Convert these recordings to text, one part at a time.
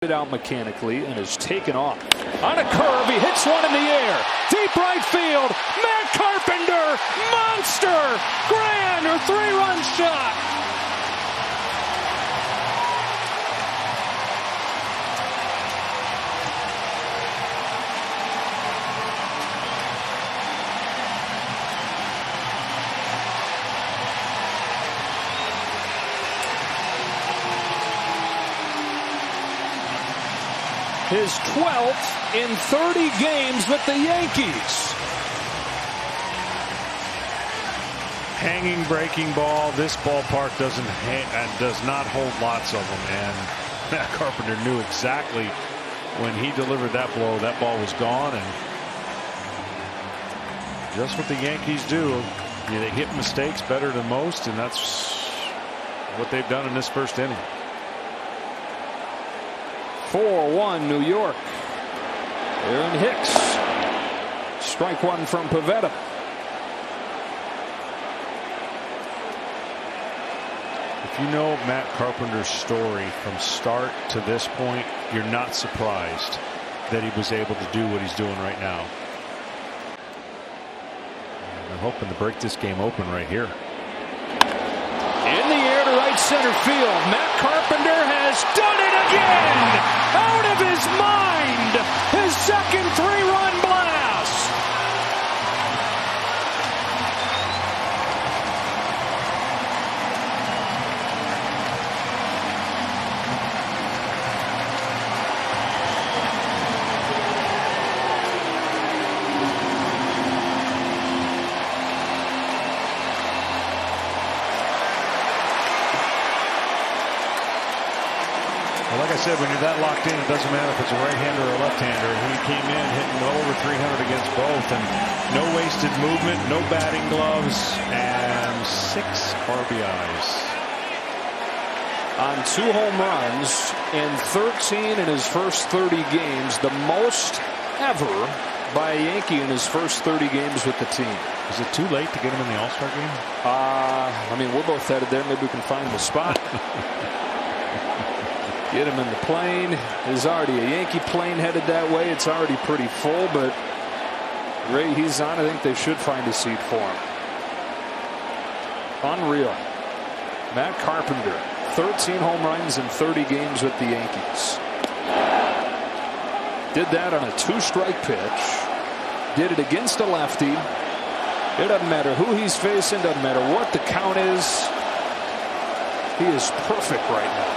It out mechanically and is taken off. On a curve, he hits one in the air. Deep right field. Matt Carpenter, monster, grand or three-run shot. His 12th in 30 games with the Yankees. Hanging breaking ball. This ballpark does not hold lots of them, and Matt Carpenter knew exactly when he delivered that blow, that ball was gone. And just what the Yankees do. They hit mistakes better than most, and that's what they've done in this first inning. 4-1 New York. Aaron Hicks. Strike one from Pivetta. If you know Matt Carpenter's story from start to this point, you're not surprised that he was able to do what he's doing right now. And they're hoping to break this game open right here. In the air to right center field. Matt Carpenter has done it again. Out of his mind. His second three-run blast. Well, like I said, when you're that locked in, it doesn't matter if it's a right-hander or a left-hander. He came in hitting well over 300 against both, and no wasted movement, no batting gloves, and 6 RBIs. On 2 home runs in 13 in his first 30 games, the most ever by a Yankee in his first 30 games with the team. Is it too late to get him in the All-Star game? I mean, we're both headed there. Maybe we can find the spot. Get him in the plane. There's already a Yankee plane headed that way. It's already pretty full, but Ray, he's on. I think they should find a seat for him. Unreal. Matt Carpenter, 13 home runs in 30 games with the Yankees. Did that on a 2-strike pitch. Did it against a lefty. It doesn't matter who he's facing, doesn't matter what the count is. He is perfect right now.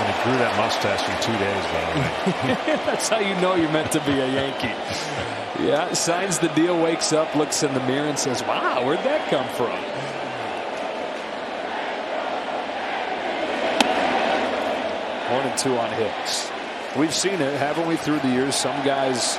And he grew that mustache in 2 days, by the way. That's how you know you're meant to be a Yankee. Yeah, signs the deal, wakes up, looks in the mirror and says, wow, where'd that come from? One and 2 on Hicks. We've seen it, haven't we, through the years? Some guys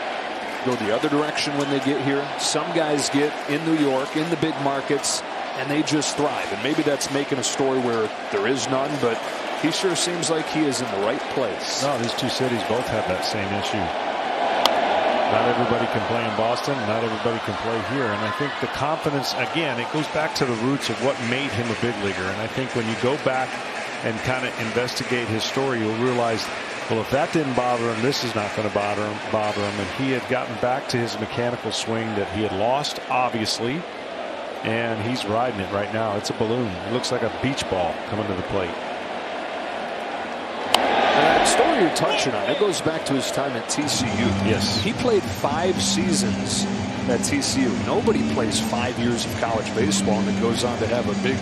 go the other direction when they get here. Some guys get in New York, in the big markets, and they just thrive. And maybe that's making a story where there is none, but he sure seems like he is in the right place. No, these two cities both have that same issue. Not everybody can play in Boston. Not everybody can play here. And I think the confidence, again, it goes back to the roots of what made him a big leaguer. And I think when you go back and kind of investigate his story, you'll realize, well, if that didn't bother him, this is not going to bother him. And he had gotten back to his mechanical swing that he had lost, obviously. And he's riding it right now. It's a balloon. It looks like a beach ball coming to the plate. That story you're touching on, it goes back to his time at TCU. Yes. He played 5 seasons at TCU. Nobody plays 5 years of college baseball and then goes on to have a big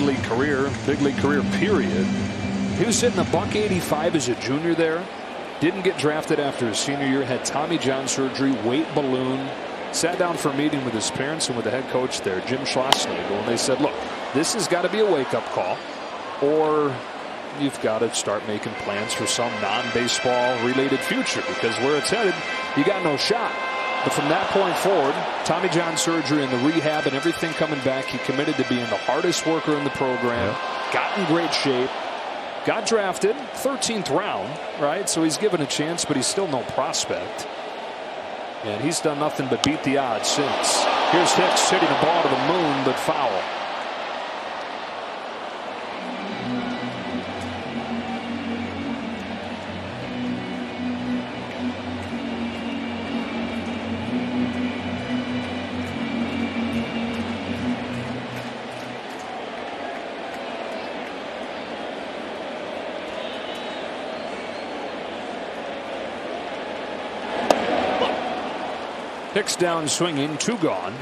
league career period. He was hitting $185 as a junior there. Didn't get drafted after his senior year. Had Tommy John surgery, weight balloon. Sat down for a meeting with his parents and with the head coach there, Jim Schlossnagle, and they said, look, this has got to be a wake-up call, or you've got to start making plans for some non-baseball related future, because where it's headed, you got no shot. But from that point forward, Tommy John surgery and the rehab and everything coming back, he committed to being the hardest worker in the program, got in great shape, got drafted, 13th round, right? So he's given a chance, but he's still no prospect. And he's done nothing but beat the odds since. Here's Hicks hitting a ball to the moon, but foul. Hicks down swinging, 2 gone.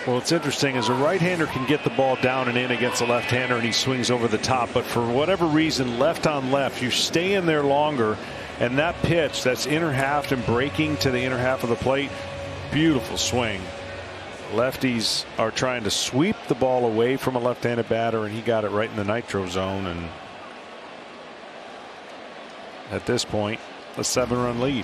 Well, it's interesting as a right-hander can get the ball down and in against a left-hander and he swings over the top, but for whatever reason left on left you stay in there longer, and that pitch that's inner half and breaking to the inner half of the plate, beautiful swing. Lefties are trying to sweep the ball away from a left-handed batter, and he got it right in the nitro zone, and at this point a 7-run lead.